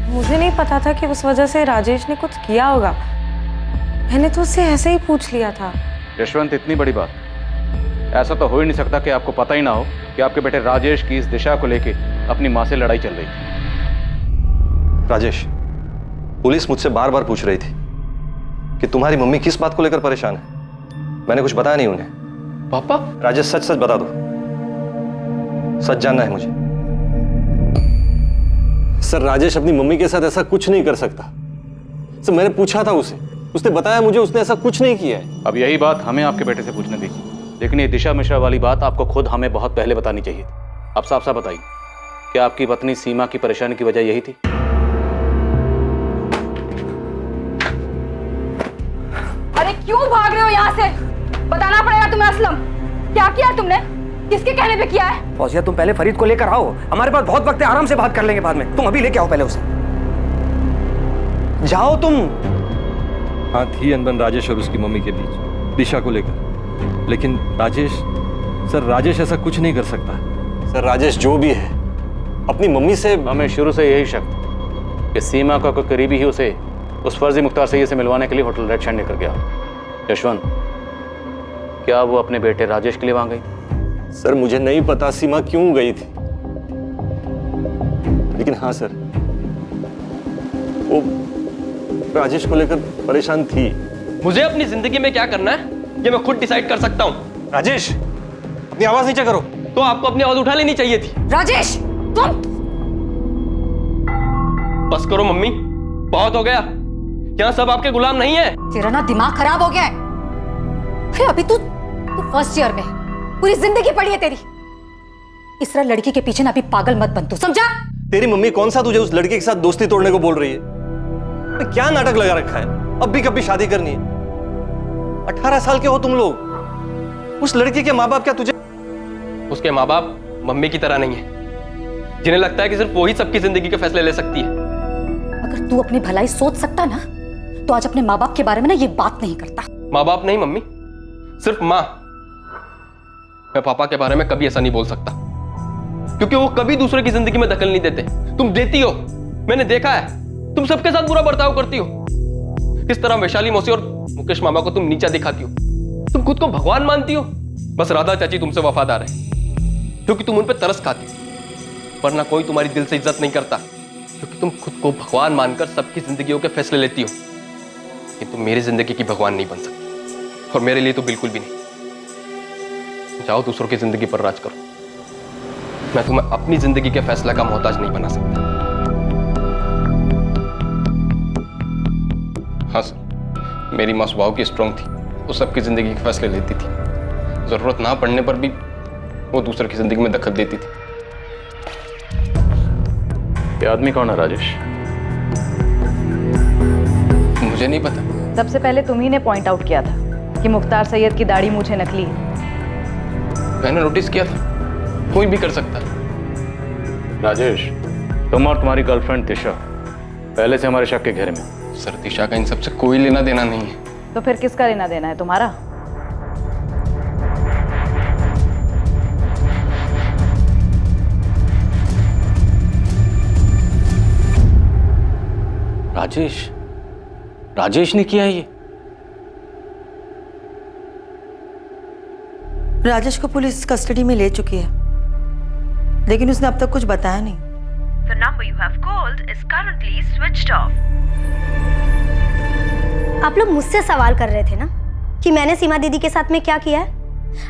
मुझे नहीं पता था कि उस वजह से राजेश ने कुछ किया होगा। मैंने तो उससे ऐसे ही पूछ लिया था। यशवंत, इतनी बड़ी बात, ऐसा तो हो ही नहीं सकता कि आपको पता ही ना हो कि आपके बेटे राजेश की इस दिशा को लेके अपनी माँ से लड़ाई चल रही थी। राजेश, पुलिस मुझसे बार बार पूछ रही थी कि तुम्हारी मम्मी किस बात को लेकर परेशान है। मैंने कुछ बताया नहीं उन्हें। पापा? राजेश, सच सच बता दो, सच जानना है मुझे। सर, राजेश अपनी मम्मी के साथ ऐसा कुछ नहीं कर सकता। सर, मैंने पूछा था उसे, उसने बताया मुझे उसने ऐसा कुछ नहीं किया है। अब यही बात हमें आपके बेटे से पूछने दीजिए, लेकिन ये दिशा मिश्रा वाली बात आपको खुद हमें बहुत पहले बतानी चाहिए थी। आप साफ साफ बताइए, क्या आपकी पत्नी सीमा की परेशानी की वजह यही थी? अरे क्यों भाग रहे हो यहाँ से? बताना पड़ेगा तुम्हें असलम, क्या किया तुमने? किसके कहने पे किया है? फौजिया तुम पहले फरीद को लेकर आओ, हमारे पास बहुत वक्त है, आराम से बात कर लेंगे बाद में। तुम अभी लेके आओ पहले उसे। जाओ तुम। हाँ थी अनबन राजेश और उसकी मम्मी के बीच दिशा को लेकर, लेकिन राजेश ऐसा कुछ नहीं कर सकता। सर राजेश जो भी है अपनी मम्मी से, हमें शुरू से यही शक कि सीमा का कोई करीबी ही उसे उस फर्जी मुख्तार सैयद से मिलवाने के लिए होटल रेड शाइन लेकर गया। यशवंत, क्या वो अपने बेटे राजेश के लिए वहां गई? सर मुझे नहीं पता सीमा क्यों गई थी, लेकिन हाँ सर वो राजेश को लेकर परेशान थी। मुझे अपनी जिंदगी में क्या करना है ये मैं खुद डिसाइड कर सकता हूँ। राजेश अपनी आवाज नीचे करो। तो आपको अपनी आवाज उठा लेनी चाहिए थी। राजेश तुम बस करो मम्मी, बहुत हो गया। यहाँ सब आपके गुलाम नहीं है। तेरा ना दिमाग खराब हो गया है। अरे अभी तू फर्स्ट ईयर में, पूरी जिंदगी पड़ी है तेरी। इस तरह लड़की के पीछे ना अभी पागल मत बन तू, समझा? तेरी मम्मी कौन सा तुझे उस लड़के के साथ दोस्ती तोड़ने को बोल रही है? क्या नाटक लगा रखा है? अब भी कभी शादी करनी है? 18 साल के हो तुम लोग। उस लड़की के माँ बाप क्या तुझे? उसके माँ बाप मम्मी की तरह नहीं है, जिन्हें लगता है कि सिर्फ वो ही सबकी जिंदगी के फैसले ले सकती है। अगर तू अपनी भलाई सोच सकता ना तो आज अपने माँ बाप के बारे में ना ये बात नहीं करता। माँ बाप नहीं मम्मी, सिर्फ माँ। मैं पापा के बारे में कभी ऐसा नहीं बोल सकता, क्योंकि वो कभी दूसरे की जिंदगी में दखल नहीं देते। तुम देती हो, मैंने देखा है। तुम सबके साथ बुरा बर्ताव करती हो। किस तरह वैशाली मौसी और मुकेश मामा को तुम नीचा दिखाती हो। तुम खुद को भगवान मानती हो। बस राधा चाची तुमसे वफादार है क्योंकि तुम उन पर तरस खाती हो, वरना कोई तुम्हारी दिल से इज्जत नहीं करता, क्योंकि तुम खुद को भगवान मानकर सबकी जिंदगियों के फैसले लेती हो। लेकिन तुम मेरी जिंदगी की भगवान नहीं बन सकती, और मेरे लिए तो बिल्कुल भी नहीं। जाओ दूसरों की जिंदगी पर राज करो। मैं तुम्हें अपनी जिंदगी के फैसले का मोहताज नहीं बना सकता। हाँ सर, मेरी माँ स्वभाव की स्ट्रांग थी, वो सबकी जिंदगी के फैसले लेती थी। जरूरत ना पड़ने पर भी वो दूसरे की जिंदगी में दखल देती थी। ये आदमी कौन है राजेश? मुझे नहीं पता। सबसे पहले तुम ही ने पॉइंट आउट किया था कि मुख्तार सैयद की दाढ़ी मूछें नकली है। मैंने नोटिस किया था, कोई भी कर सकता है। राजेश, तुम और तुम्हारी गर्लफ्रेंड दिशा पहले से हमारे शक के घेरे में। सर दिशा का इन सबसे कोई लेना देना नहीं है। तो फिर किसका लेना देना है? तुम्हारा? राजेश ने किया है ये? राजेश को पुलिस कस्टडी में ले चुकी है, लेकिन उसने अब तक कुछ बताया नहीं। The number you have called is currently switched off. आप लोग मुझसे सवाल कर रहे थे ना कि मैंने सीमा दीदी के साथ में क्या किया है।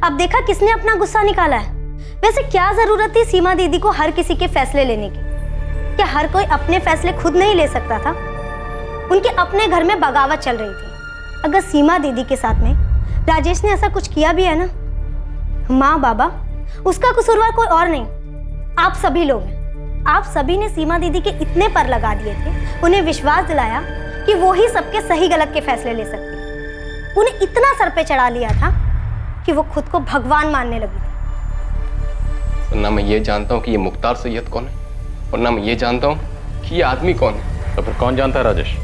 अब देखा किसने अपना गुस्सा निकाला है। वैसे क्या जरूरत थी सीमा दीदी को हर किसी के फैसले लेने की? क्या हर कोई अपने फैसले खुद नहीं ले सकता था? उनके अपने घर में बगावत चल रही थी। अगर सीमा दीदी के साथ में राजेश ने ऐसा कुछ किया भी है ना, माँ बाबा, उसका कसूरवार कोई और नहीं, आप सभी लोग हैं। आप सभी ने सीमा दीदी के इतने पर लगा दिए थे, उन्हें विश्वास दिलाया कि वो ही सबके सही गलत के फैसले ले सकती है। उन्हें इतना सर पे चढ़ा लिया था कि वो खुद को भगवान मानने लगी थी। ना मैं ये जानता हूँ कि ये मुख्तार सैयद कौन है, और ना मैं ये जानता हूँ कि ये आदमी कौन है। तो फिर कौन जानता है राजेश?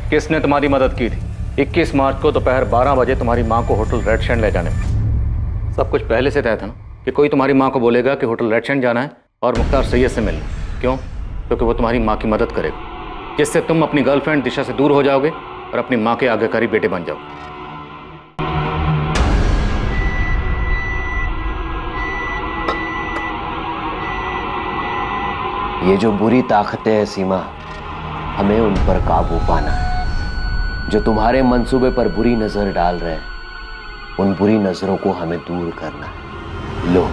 किसने तुम्हारी मदद की थी 21 मार्च को दोपहर 12 बजे तुम्हारी माँ को होटल रेड शाइन ले जाने में? सब कुछ पहले से तय था ना कि कोई तुम्हारी माँ को बोलेगा कि होटल रेड शाइन जाना है और मुख्तार सैयद से मिलना। क्यों? क्योंकि वो तुम्हारी माँ की मदद करेगा, जिससे तुम अपनी गर्लफ्रेंड दिशा से दूर हो जाओगे और अपनी माँ के आज्ञाकारी बेटे बन जाओगे। ये जो बुरी ताकतें हैं सीमा, हमें उन पर काबू पाना है। जो तुम्हारे मंसूबे पर बुरी नजर डाल रहे हैं, उन बुरी नजरों को हमें दूर करना है। लो,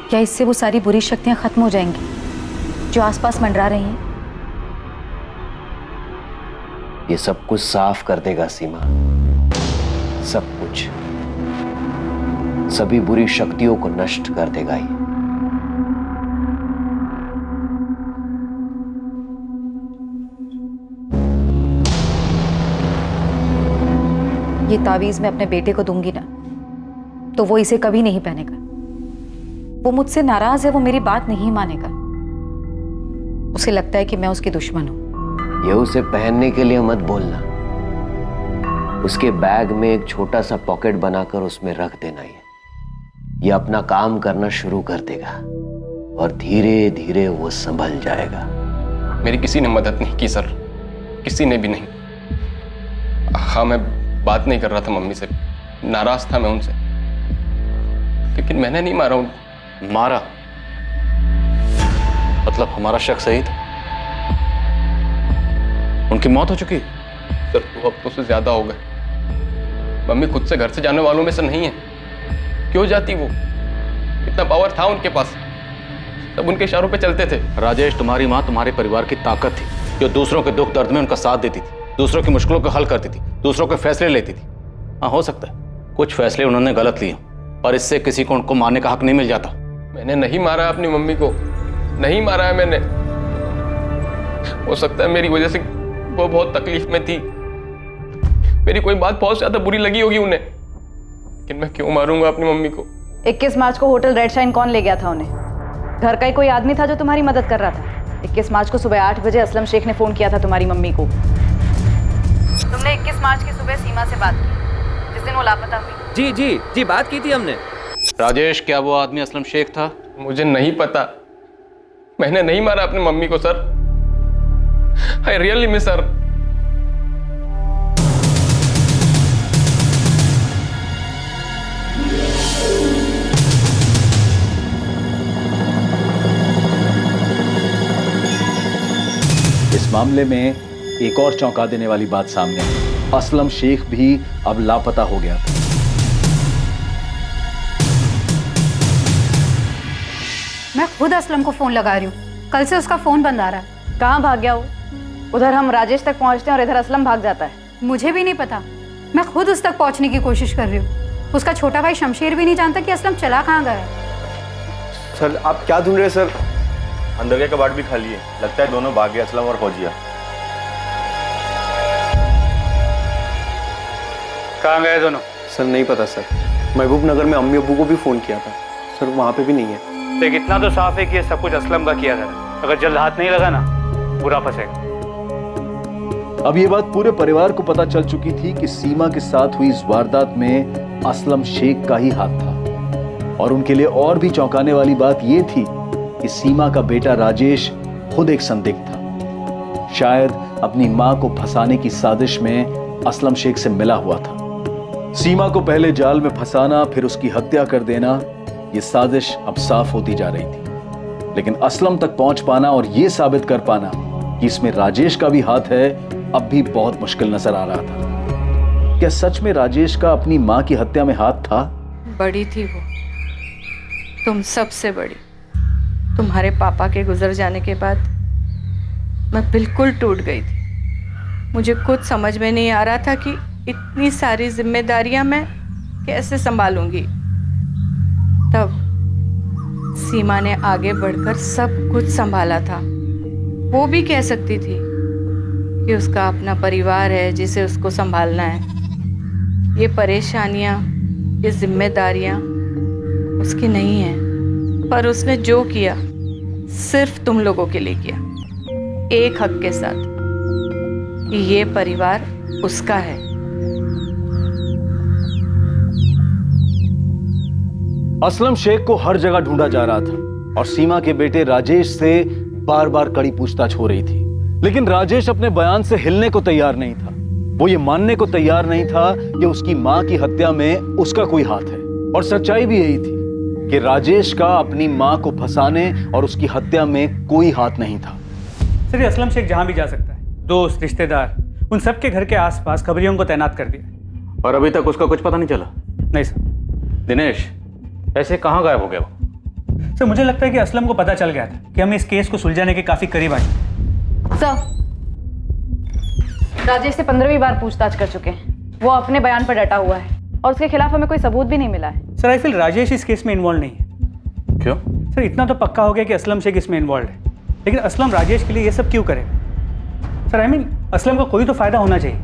क्या इससे वो सारी बुरी शक्तियां खत्म हो जाएंगी जो आसपास मंडरा रही हैं? ये सब कुछ साफ कर देगा सीमा, सब कुछ, सभी बुरी शक्तियों को नष्ट कर देगा ये। ये तावीज मैं अपने बेटे को दूंगी ना तो वो इसे कभी नहीं पहनेगा। वो मुझसे नाराज है, वो मेरी बात नहीं मानेगा। उसे लगता है कि मैं उसकी दुश्मन हूं। ये उसे पहनने के लिए मत बोलना, उसके बैग में एक छोटा सा पॉकेट बनाकर उसमें रख देना। ये अपना काम करना शुरू कर देगा और धीरे धीरे वो संभल जाएगा। मेरी किसी ने मदद नहीं की सर, किसी ने भी नहीं। हाँ, मैं बात नहीं कर रहा था मम्मी से, नाराज था मैं उनसे, लेकिन मैंने नहीं मारा उनको। मारा? मतलब हमारा शक सही था, उनकी मौत हो चुकी? सर 2 हफ्तों से ज्यादा हो गए। मम्मी खुद से घर से जाने वालों में से नहीं है, क्यों जाती वो? इतना पावर था उनके पास, सब उनके इशारों पे चलते थे। राजेश, तुम्हारी माँ तुम्हारे परिवार की ताकत थी, जो दूसरों के दुख दर्द में उनका साथ देती थी, दूसरों की मुश्किलों को हल करती थी, दूसरों के फैसले लेती थी। हाँ, हो सकता है कुछ फैसले उन्होंने गलत लिए, पर इससे किसी को उनको मारने का हक नहीं मिल जाता। मैंने नहीं मारा अपनी मम्मी को, नहीं मारा है मैंने। हो सकता है मेरी वजह से वो बहुत तकलीफ में थी, मेरी कोई बात बहुत ज्यादा बुरी लगी होगी उन्हें, लेकिन मैं क्यों मारूंगा अपनी मम्मी को? 21 मार्च को होटल रेड शाइन कौन ले गया था उन्हें? घर का ही कोई आदमी था जो तुम्हारी मदद कर रहा था। 21 मार्च को सुबह 8 बजे असलम शेख ने फोन किया था तुम्हारी मम्मी को। तुमने 21 मार्च की सुबह सीमा से बात की, जिस दिन वो लापता हुई। जी जी जी, बात की थी हमने। राजेश, क्या वो आदमी असलम शेख था? मुझे नहीं पता, मैंने नहीं मारा अपनी मम्मी को sir. I really miss sir. इस मामले में एक और चौंका देने वाली बात सामने आई। असलम शेख भी अब लापता हो गया था। मैं खुद असलम को फोन लगा रही हूँ, कल से उसका फोन बंद आ रहा है। कहाँ भाग गया वो? उधर हम राजेश तक पहुँचते हैं और इधर असलम भाग जाता है। मुझे भी नहीं पता, मैं खुद उस तक पहुँचने की कोशिश कर रही हूँ। उसका छोटा भाई शमशेर भी नहीं जानता कि असलम चला कहाँ गया है। सर आप क्या ढूंढ रहे हैं सर? अंदर के कबाड़ भी खाली है, लगता है दोनों भाग गए, असलम और फौजिया। कहाँ गए दोनों? सर नहीं पता सर, महबूब नगर में अम्मी अब्बू को भी फोन किया था सर, वहाँ पे भी नहीं है। देख, इतना तो साफ है कि ये सब कुछ असलम का किया था। अगर जल्द हाथ नहीं लगा ना, बुरा फंसेगा। अब ये बात पूरे परिवार को पता चल चुकी थी कि सीमा के साथ हुई इस वारदात में असलम शेख का ही हाथ था। और उनके लिए और भी चौंकाने वाली बात यह थी कि सीमा का बेटा राजेश खुद एक संदिग्ध था। शायद अपनी मां को फंसाने की साजिश में असलम शेख से मिला हुआ था। सीमा को पहले जाल में फंसाना, फिर उसकी हत्या कर देना, यह साजिश अब साफ होती जा रही थी। लेकिन असलम तक पहुंच पाना और यह साबित कर पाना कि इसमें राजेश का भी हाथ है, अब भी बहुत मुश्किल नजर आ रहा था। क्या सच में राजेश का अपनी मां की हत्या में हाथ था? बड़ी थी वो, तुम सबसे बड़ी। तुम्हारे पापा के गुजर जाने के बाद मैं बिल्कुल टूट गई थी। मुझे खुद समझ में नहीं आ रहा था कि इतनी सारी जिम्मेदारियां मैं कैसे संभालूंगी। तब सीमा ने आगे बढ़कर सब कुछ संभाला था। वो भी कह सकती थी कि उसका अपना परिवार है जिसे उसको संभालना है। ये परेशानियां, ये जिम्मेदारियां उसकी नहीं हैं, पर उसने जो किया सिर्फ तुम लोगों के लिए किया, एक हक के साथ कि ये परिवार उसका है। असलम शेख को हर जगह ढूंढा जा रहा था और सीमा के बेटे राजेश से बार बार कड़ी पूछताछ हो रही थी। लेकिन राजेश अपने बयान से हिलने को तैयार नहीं था। वो ये मानने को तैयार नहीं था कि उसकी मां की हत्या में उसका कोई हाथ है। और सच्चाई भी यही थी कि राजेश का अपनी मां को फंसाने और उसकी हत्या में कोई हाथ नहीं था। सर, ये असलम शेख जहां भी जा सकता है, दोस्त, रिश्तेदार, उन सबके घर के आसपास खबरियों को तैनात कर दिया। और अभी तक उसका कुछ पता नहीं चला? नहीं सर। दिनेश, ऐसे कहाँ गायब हो गया वो? सर मुझे लगता है कि असलम को पता चल गया था कि हम इस केस को सुलझाने के काफी करीब आए। सर, राजेश से 15वीं बार पूछताछ कर चुके हैं। वो अपने बयान पर डटा हुआ है और उसके खिलाफ हमें कोई सबूत भी नहीं मिला है। सर आई फील राजेश इस केस में इन्वॉल्व नहीं है। क्यों? सर इतना तो पक्का हो गया कि असलम शेख इसमें इन्वॉल्व है, लेकिन असलम राजेश के लिए ये सब क्यों करेगा? सर आई मीन असलम को कोई तो फायदा होना चाहिए।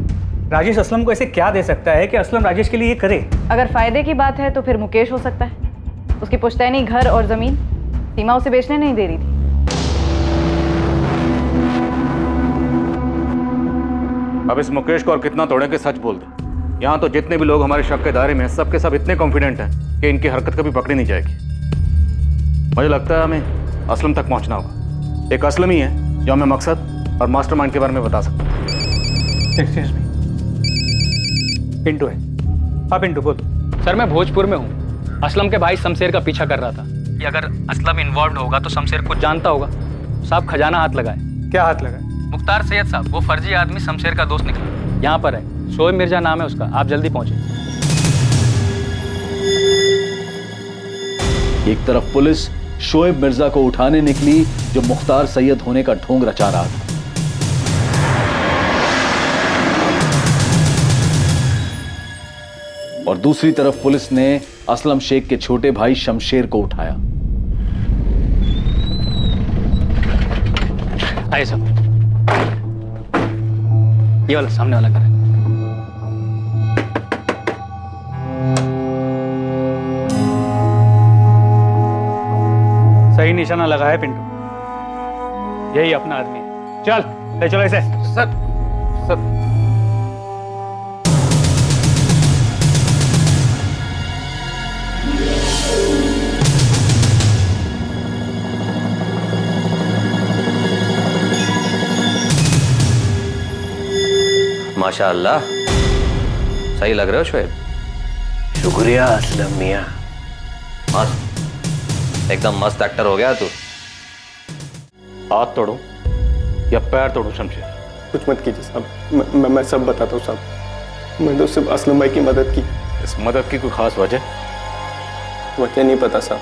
राजेश असलम को ऐसे क्या दे सकता है कि असलम राजेश के लिए ये करे? अगर फायदे की बात है तो फिर मुकेश हो सकता है। उसकी पुश्तैनी घर और जमीन सीमा उसे बेचने नहीं दे रही थी। अब इस मुकेश को और कितना तोड़े के सच बोल दे। यहाँ तो जितने भी लोग हमारे शक के दायरे में हैं, सब के सब इतने कॉन्फिडेंट हैं कि इनकी हरकत कभी पकड़ी नहीं जाएगी। मुझे लगता है हमें असलम तक पहुंचना होगा। एक असलम ही है जो हमें मकसद और मास्टरमाइंड के बारे में बता सकता है। एक्सक्यूज मी, पिंटू है। हाँ पिंटू बोल। सर मैं भोजपुर में हूँ। असलम के भाई शमशेर का पीछा कर रहा था कि अगर असलम इन्वॉल्व होगा तो शमशेर कुछ जानता होगा। साहब खजाना हाथ लगाए। क्या हाथ लगाए? मुख्तार सैयद साहब, वो फर्जी आदमी शमशेर का दोस्त निकला। यहाँ पर है, शोएब मिर्जा नाम है उसका। आप जल्दी पहुंचे। एक तरफ पुलिस शोएब मिर्जा को उठाने निकली जो मुख्तार सैयद होने का ढोंग रचा रहा था, और दूसरी तरफ पुलिस ने असलम शेख के छोटे भाई शमशेर को उठाया। आइए साहब, ये वाला सामने वाला घर है। सही निशाना लगाया पिंटू, यही अपना आदमी है। चल ले चलो इसे। सर सर माशाअल्लाह, सही लग रहे हो शोएब। शुक्रिया असलम मियां। मस्त, एकदम मस्त एक्टर हो गया तू। हाथ तोड़ो या पैर तोड़ो शमशेर? कुछ मत कीजिए साहब, मैं सब बताता हूँ साहब। मैं तो सिर्फ असलम भाई की मदद की। इस मदद की कोई खास वजह नहीं पता साहब,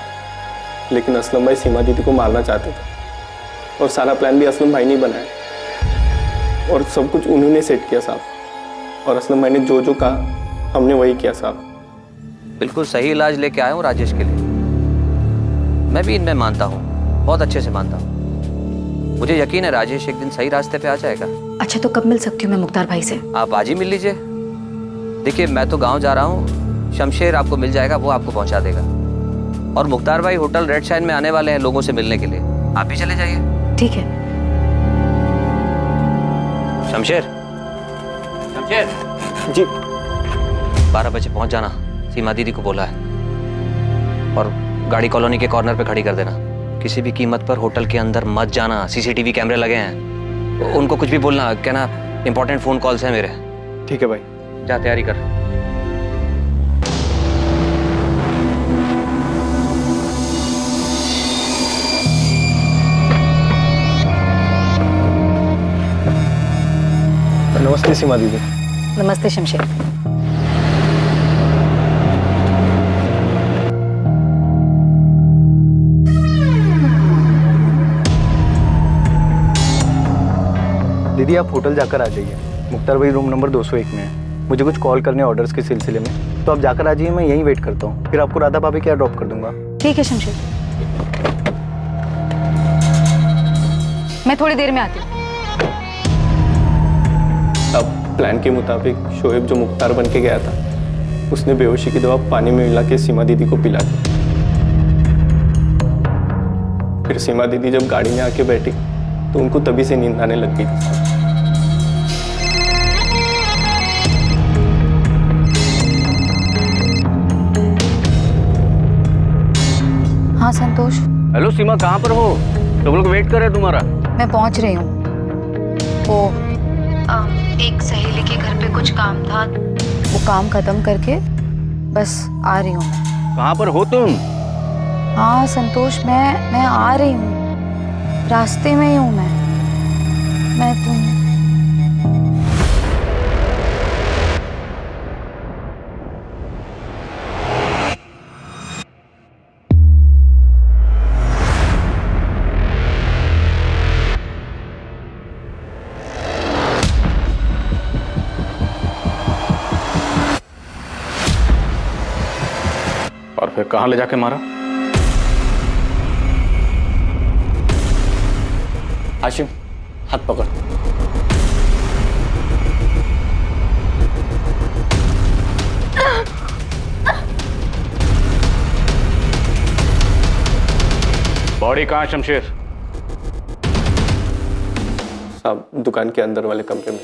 लेकिन असलम भाई सीमा दीदी को मारना चाहते थे और सारा प्लान भी असलम भाई ने बनाया और सब कुछ उन्होंने सेट किया साहब। और असलम भाई ने जो जो कहा हमने वही किया साहब। बिल्कुल सही इलाज लेके आया हूँ राजेश के लिए। मैं भी इनमें मानता हूँ, बहुत अच्छे से मानता हूँ। मुझे यकीन है राजेश एक दिन सही रास्ते पे आ जाएगा। अच्छा तो कब मिल सकती हूँ मैं मुख्तार भाई से? आप आज ही मिल लीजिए। देखिए मैं तो गांव जा रहा हूँ, शमशेर आपको मिल जाएगा, वो आपको पहुंचा देगा। और मुख्तार भाई होटल रेड शाइन में आने वाले हैं लोगों से मिलने के लिए, आप भी चले जाइए। ठीक है। शमशेर जी 12 बजे पहुंच जाना, सीमा दीदी को बोला है। और गाड़ी कॉलोनी के कॉर्नर पे खड़ी कर देना। किसी भी कीमत पर होटल के अंदर मत जाना, सीसीटीवी कैमरे लगे हैं। उनको कुछ भी बोलना, कहना इंपॉर्टेंट फोन कॉल्स हैं मेरे। ठीक है भाई। जा तैयारी कर। नमस्ते सीमा दीदी। नमस्ते शमशेर। दीदी आप होटल जाकर आ जाइए। मुख्तार भाई रूम नंबर 201 में है। मुझे कुछ कॉल करने ऑर्डर्स के सिलसिले में, तो आप जाकर आ जाइए। मैं यहीं वेट करता हूँ, फिर आपको राधा भाभी क्या ड्रॉप कर दूंगा। ठीक है शमशेर, मैं थोड़ी देर में आती हूँ। अब प्लान के मुताबिक शोएब जो मुख्तार बन के गया था, उसने बेहोशी की दवा पानी में मिला के सीमा दीदी को पिला दी। फिर सीमा दीदी जब गाड़ी में आके बैठी तो उनको तभी से नींद आने लग गई थी। हाँ संतोष। हेलो सीमा, कहाँ पर हो? सब लोग वेट कर रहे हैं तुम्हारा। मैं पहुंच रही हूँ। वो एक सहेली के घर पे कुछ काम था, वो काम खत्म करके बस आ रही हूँ। कहाँ पर हो तुम? हाँ संतोष, मैं आ रही हूँ, रास्ते में ही हूँ मैं तुम। फिर कहाँ ले जाके मारा? हाशिम, हाथ पकड़। बॉडी कहाँ है शमशेर? साहब दुकान के अंदर वाले कमरे में।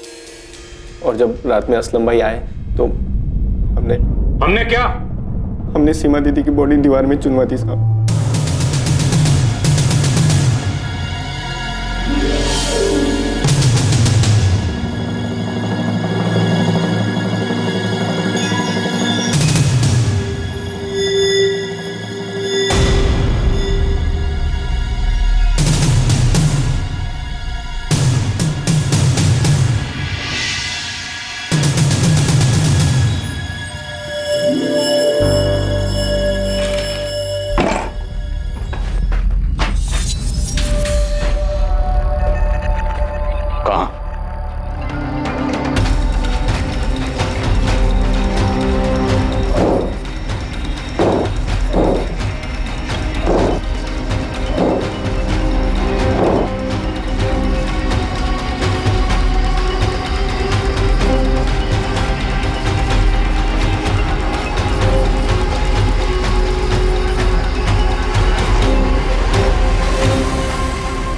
और जब रात में असलम भाई आए तो हमने क्या? हमने सीमा दीदी की बॉडी दीवार में चुनवा दी साहब।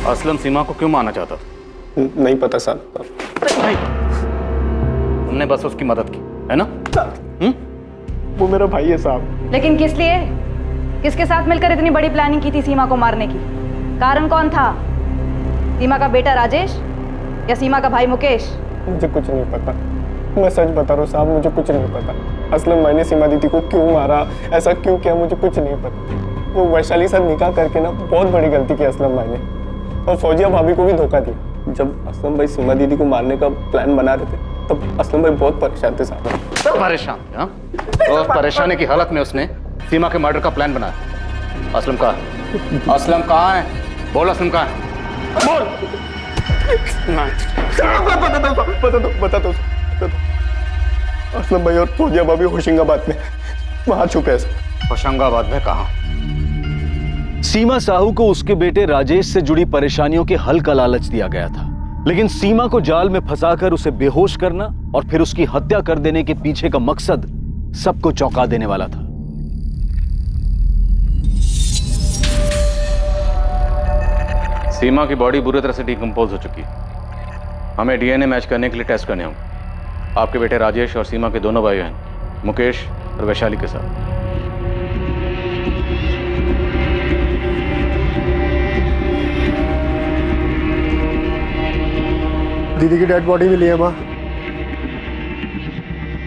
असलम सीमा को क्यों मारना चाहता था? नहीं पता साहब। तुमने बस उसकी मदद की है ना? वो मेरा भाई है साहब। लेकिन किस लिए? किसके साथ मिलकर इतनी बड़ी प्लानिंग की थी सीमा को मारने की? कारण कौन था? सीमा का बेटा राजेश या सीमा का भाई मुकेश? मुझे कुछ नहीं पता, मैं सच बता रहा हूँ साहब, मुझे कुछ नहीं पता। असलम भाई ने सीमा दीदी को क्यों मारा, ऐसा क्यों किया, मुझे कुछ नहीं पता। वो वैशाली साथ निकाह करके ना बहुत बड़ी गलती की असलम भाई ने, और फौजिया भाभी को भी धोखा दिया। जब असलम भाई सीमा दीदी को मारने का प्लान बना रहे थे तब असलम भाई बहुत परेशान थे साहब। सब परेशान थे? हाँ, और परेशानी की हालत में उसने सीमा के मर्डर का प्लान बनाया। असलम कहाँ है? असलम कहाँ है? बोल असलम कहाँ है? बोल। बता दो। असलम भाई और फौजिया भाभी होशंगाबाद में वहां छुपे हैं। होशंगाबाद में कहाँ? सीमा साहू को उसके बेटे राजेश से जुड़ी परेशानियों के हल का लालच दिया गया था, लेकिन सीमा को जाल में फंसाकर उसे बेहोश करना और फिर उसकी हत्या कर देने के पीछे का मकसद सबको चौंका देने वाला था। सीमा की बॉडी बुरी तरह से डिकम्पोज हो चुकी है। हमें डीएनए मैच करने के लिए टेस्ट करने होंगे आपके बेटे राजेश और सीमा के दोनों भाई बहन मुकेश और वैशाली के साथ। दीदी की डेड बॉडी मिली है माँ,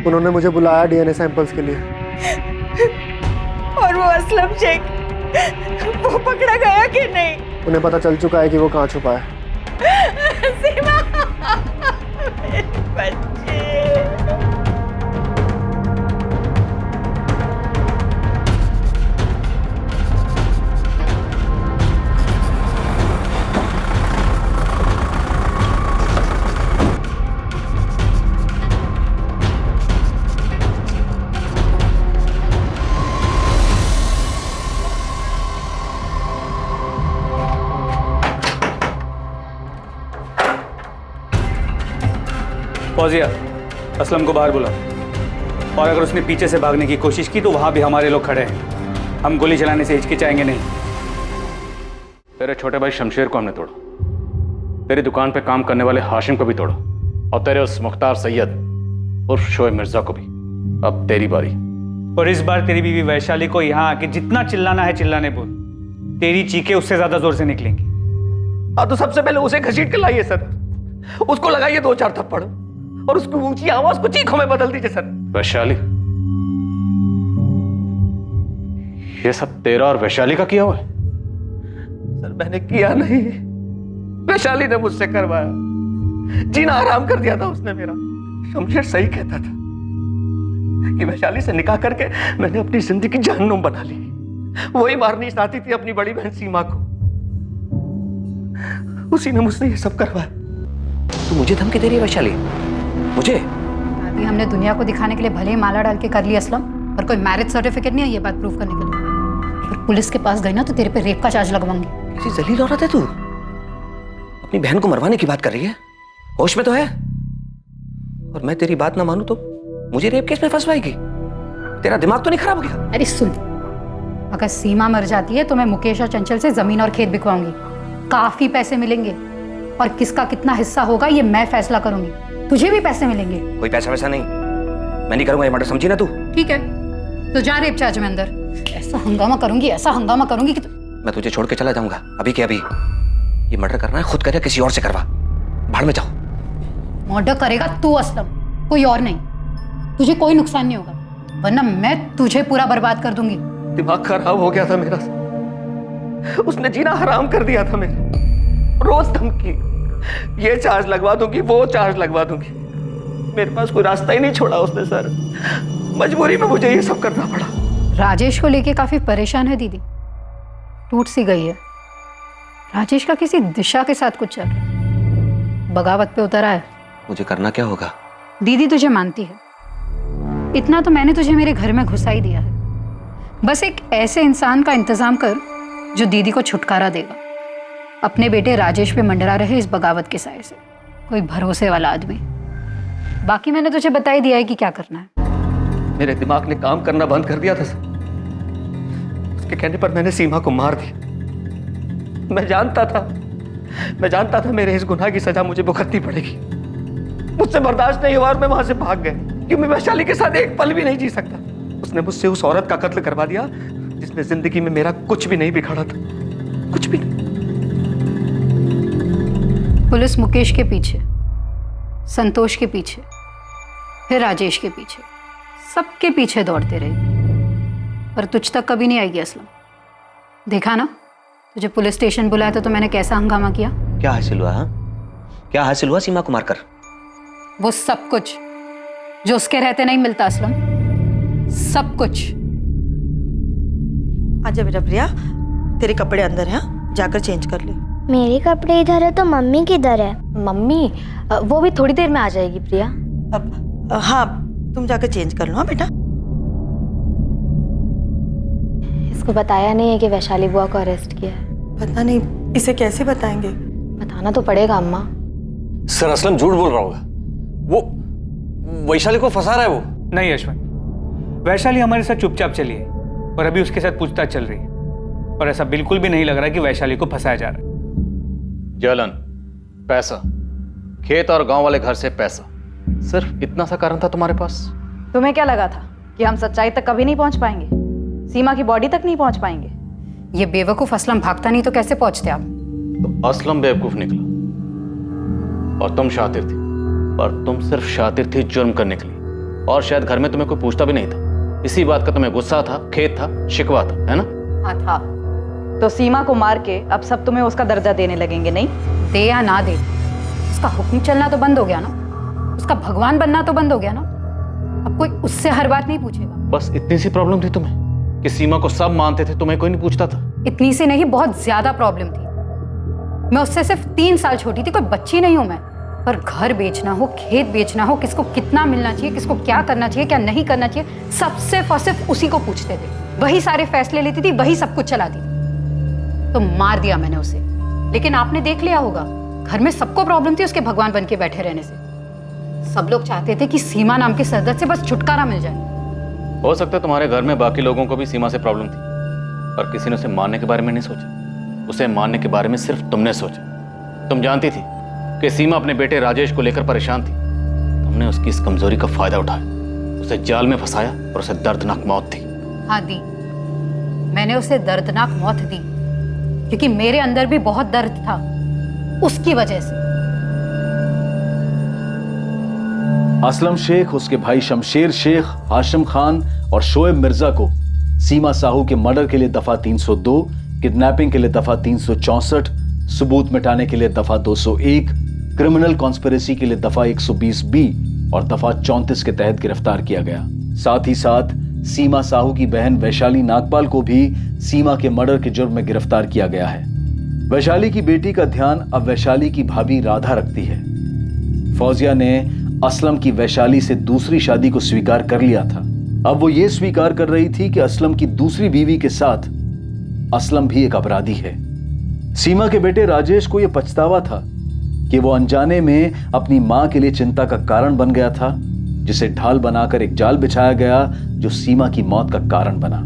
उन्होंने मुझे बुलाया डीएनए सैंपल्स के लिए। और वो असलम शेख, वो पकड़ा गया कि नहीं? उन्हें पता चल चुका है कि वो कहाँ छुपा है। सीमा, मेरे बच्चे। फौजिया, असलम को बाहर बुला, और अगर उसने पीछे से भागने की कोशिश की तो वहां भी हमारे लोग खड़े हैं। हम गोली चलाने से हिचकिचाएंगे नहीं। तेरे छोटे भाई शमशेर को हमने तोड़ा, तेरी दुकान पे काम करने वाले हाशिम को भी तोड़ा, और तेरे उस मुख्तार सैयद उर्फ शोएब मिर्जा को भी। अब तेरी बारी। और इस बार तेरी बीवी वैशाली को यहाँ आके जितना चिल्लाना है चिल्लाने बोल, तेरी चीखें उससे ज्यादा जोर से निकलेंगी। हाँ तो सबसे पहले उसे घसीट के लाइए सर, उसको लगाइए 2-4 थप्पड़ और उसकी ऊंची आवाज को चीखों में बदल दीजिए सर। वैशाली, ये सब तेरा और वैशाली का किया हुआ है? सर मैंने किया नहीं, वैशाली ने मुझसे करवाया। जीना हराम कर दिया था उसने मेरा। शमशेर सही कहता था कि वैशाली से निकाह करके मैंने अपनी जिंदगी जहन्नुम बना ली। वही मारनी चाहती थी अपनी बड़ी बहन सीमा को, उसी ने मुझसे ये सब करवाया। तू मुझे धमकी दे रही है वैशाली? मुझे? अभी हमने दुनिया को दिखाने के लिए भले ही माला डाल के कर ली असलम, और कोई मैरिज सर्टिफिकेट नहीं है ये बात प्रूव करने के लिए। अगर पुलिस के पास गई ना तो तेरे पे रेप का चार्ज लगवाऊंगी। कैसी जलील औरत है तू, अपनी बहन को मरवाने की बात कर रही है, होश में तो है? और मैं तेरी बात ना मानूं तो मुझे रेप केस में फंसवाएगी? तेरा दिमाग तो नहीं खराब हो गया? अरे सुन, अगर सीमा मर जाती है तो मैं मुकेश और चंचल से जमीन और खेत बिकवाऊंगी, काफी पैसे मिलेंगे और किसका कितना हिस्सा होगा ये मैं फैसला करूंगी। तुझे भी पैसे मिलेंगे। कोई पैसा वैसा नहीं, मैं नहीं करूंगा ये मर्डर, समझी ना तू? ठीक है तो जा रेप चार्ज में अंदर। ऐसा हंगामा करूंगी, ऐसा हंगामा करूंगी कि मैं तुझे छोड़ के चला जाऊंगा अभी के अभी। ये मर्डर करना है खुद करे, किसी और से करवा, भाड़ में जाओ। मर्डर करेगा तू असलम, कोई और नहीं। तुझे कोई नुकसान नहीं होगा, वरना मैं तुझे पूरा बर्बाद कर दूंगी। दिमाग खराब हो गया था मेरा, उसने जीना हराम कर दिया था मेरा। रोज धमकी, ये चार्ज लगवा दूंगी, वो चार्ज लगवा दूंगी। मेरे पास कोई रास्ता ही नहीं छोड़ा उसने सर, मजबूरी में मुझे ये सब करना पड़ा। राजेश को लेके काफी परेशान है दीदी, टूट सी गई है। राजेश का किसी दिशा के साथ कुछ चल रहा है, बगावत पे उतरा है। मुझे करना क्या होगा? दीदी तुझे मानती है, इतना तो मैंने तुझे मेरे घर में घुसा ही दिया है। बस एक ऐसे इंसान का इंतजाम कर जो दीदी को छुटकारा देगा। अपने बेटे राजेश पे मंडरा रहे इस बगावत के साए से, कोई भरोसे वाला आदमी। बाकी मैंने तुझे बता ही दिया है कि क्या करना है। मेरे दिमाग ने काम करना बंद कर दिया था सर। उसके कहने पर मैंने सीमा को मार दिया। मैं जानता था मेरे इस गुनाह की सजा मुझे भुगतनी पड़ेगी। मुझसे बर्दाश्त नहीं हुआ और मैं वहां से भाग गया, क्योंकि मैं वैशाली के साथ एक पल भी नहीं जी सकता। उसने मुझसे उस औरत का कत्ल करवा दिया जिसने जिंदगी में मेरा कुछ भी नहीं बिगाड़ा था, कुछ भी नहीं। पुलिस मुकेश के पीछे, संतोष के पीछे, फिर राजेश के पीछे, सबके पीछे दौड़ते रहे, पर तुझ तक कभी नहीं आएगी असलम। देखा ना, तुझे पुलिस स्टेशन बुलाया था तो मैंने कैसा हंगामा किया। क्या हासिल हुआ? क्या हासिल हुआ सीमा को मारकर? वो सब कुछ जो उसके रहते नहीं मिलता असलम, सब कुछ। आजा बेटा प्रिया, तेरे कपड़े अंदर हैं, जाकर चेंज कर ले। मेरे कपड़े इधर है तो मम्मी किधर है? मम्मी वो भी थोड़ी देर में आ जाएगी प्रिया। हाँ तुम जाकर चेंज कर लो। हाँ बेटा। इसको बताया नहीं है कि वैशाली बुआ को अरेस्ट किया है। पता नहीं, इसे कैसे बताएंगे? बताना तो पड़ेगा अम्मा। सर असलम झूठ बोल रहा होगा, वो वैशाली को फंसा रहा है। वो नहीं अश्विन, वैशाली हमारे साथ चुपचाप चली है और अभी उसके साथ पूछताछ चल रही है, और ऐसा बिल्कुल भी नहीं लग रहा कि वैशाली को फंसाया जा रहा है। जलन, पैसा, खेत और गांव वाले घर से पैसा, सिर्फ इतना सा कारण था तुम्हारे पास? तुम्हें क्या लगा था कि हम सच्चाई तक कभी नहीं पहुंच पाएंगे, सीमा की बॉडी तक नहीं पहुंच पाएंगे? ये बेवकूफ असलम भागता नहीं तो कैसे पहुंचते आप? तो असलम बेवकूफ निकला और तुम शातिर थी, पर तुम सिर्फ शातिर थी जुर्म करने के लिए, और शायद घर में तुम्हें कोई पूछता भी नहीं था। इसी बात का तुम्हें गुस्सा था, खेत था, शिकवा था, है ना? हाँ था। तो सीमा को मार के अब सब तुम्हें उसका दर्जा देने लगेंगे, नहीं? दे या ना दे, उसका हुक्म चलना तो बंद हो गया ना, उसका भगवान बनना तो बंद हो गया ना। अब कोई उससे हर बात नहीं पूछेगा। बस इतनी सी प्रॉब्लम थी तुम्हें कि सीमा को सब मानते थे, तुम्हें कोई नहीं पूछता था? इतनी सी नहीं, बहुत ज्यादा प्रॉब्लम थी। मैं उससे सिर्फ 3 साल छोटी थी, कोई बच्ची नहीं हूं मैं। पर घर बेचना हो, खेत बेचना हो, किसको कितना मिलना चाहिए, किसको क्या करना चाहिए, क्या नहीं करना चाहिए, सब सिर्फ और सिर्फ उसी को पूछते थे। वही सारे फैसले लेती थी, वही सब कुछ चलाती थी। तो मार दिया मैंने उसे। लेकिन आपने देख लिया होगा, घर में सबको प्रॉब्लम थी उसके भगवान बन के बैठे रहने से। सब लोग चाहते थे कि सीमा नाम के सरदर्द से बस छुटकारा मिल जाए। हो सकता है तुम्हारे घर में बाकी लोगों को भी सीमा से प्रॉब्लम थी, पर किसी ने उसे मारने के बारे में नहीं सोचा। उसे मारने के बारे में सिर्फ तुमने सोचा। तुम जानती थी कि सीमा अपने बेटे राजेश को लेकर परेशान थी। तुमने उसकी इस कमजोरी का फायदा उठाया, उसे जाल में फंसाया और उसे दर्दनाक मौत दी। हाँ दी, मैंने उसे दर्दनाक मौत दी, क्योंकि मेरे अंदर भी बहुत दर्द था उसकी वजह से। असलम शेख, उसके भाई शमशेर शेख, हाशिम खान और शोएब मिर्जा को सीमा साहू के मर्डर के लिए दफा 302, किडनैपिंग के लिए दफा 364, सबूत मिटाने के लिए दफा 201, क्रिमिनल कॉन्स्पिरेसी के लिए दफा 120B और दफा 34 के तहत गिरफ्तार किया गया। साथ ही साथ सीमा साहू की बहन वैशाली नागपाल को भी सीमा के मर्डर के जुर्म में गिरफ्तार किया गया है। वैशाली की बेटी का ध्यान अब वैशाली की भाभी राधा रखती है। फौजिया ने असलम की वैशाली से दूसरी शादी को स्वीकार कर लिया था, अब वो ये स्वीकार कर रही थी कि असलम की दूसरी बीवी के साथ असलम भी एक अपराधी है। सीमा के बेटे राजेश को यह पछतावा था कि वो अनजाने में अपनी मां के लिए चिंता का कारण बन गया था, जिसे ढाल बनाकर एक जाल बिछाया गया जो सीमा की मौत का कारण बना।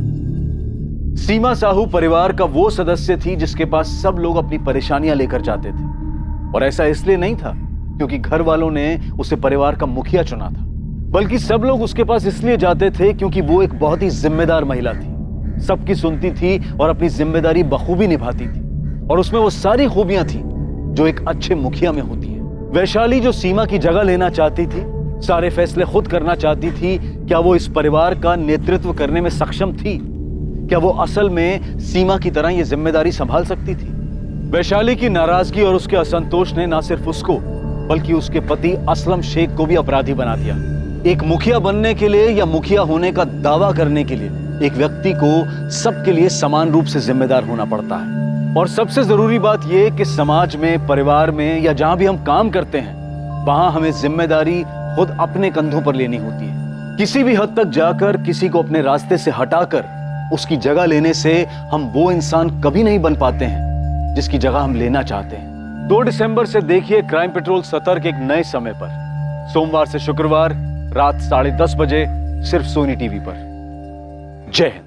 सीमा साहू परिवार का वो सदस्य थी जिसके पास सब लोग अपनी परेशानियां लेकर जाते थे, और ऐसा इसलिए नहीं था क्योंकि घर वालों ने उसे परिवार का मुखिया चुना था, बल्कि सब लोग उसके पास इसलिए जाते थे क्योंकि वो एक बहुत ही जिम्मेदार महिला थी, सबकी सुनती थी और अपनी जिम्मेदारी बखूबी निभाती थी, और उसमें वो सारी खूबियां थी जो एक अच्छे मुखिया में होती है। वैशाली जो सीमा की जगह लेना चाहती थी, सारे फैसले खुद करना चाहती थी, क्या वो इस परिवार का नेतृत्व करने में सक्षम थी? क्या वो असल में सीमा की तरह ये जिम्मेदारी संभाल सकती थी? वैशाली की नाराजगी और उसके असंतोष ने ना सिर्फ उसको बल्कि उसके पति असलम शेख को भी अपराधी बना दिया। एक मुखिया बनने के लिए या मुखिया होने का दावा करने के लिए एक व्यक्ति को सबके लिए समान रूप से जिम्मेदार होना पड़ता है। और सबसे जरूरी बात यह कि समाज में, परिवार में या जहां भी हम काम करते हैं, वहां हमें जिम्मेदारी खुद अपने कंधों पर लेनी होती है। किसी भी हद तक जाकर किसी को अपने रास्ते से हटाकर उसकी जगह लेने से हम वो इंसान कभी नहीं बन पाते हैं जिसकी जगह हम लेना चाहते हैं। 2 दिसंबर से देखिए क्राइम पेट्रोल सतर्क एक नए समय पर, सोमवार से शुक्रवार रात 10:30 बजे, सिर्फ सोनी टीवी पर। जय हिंद।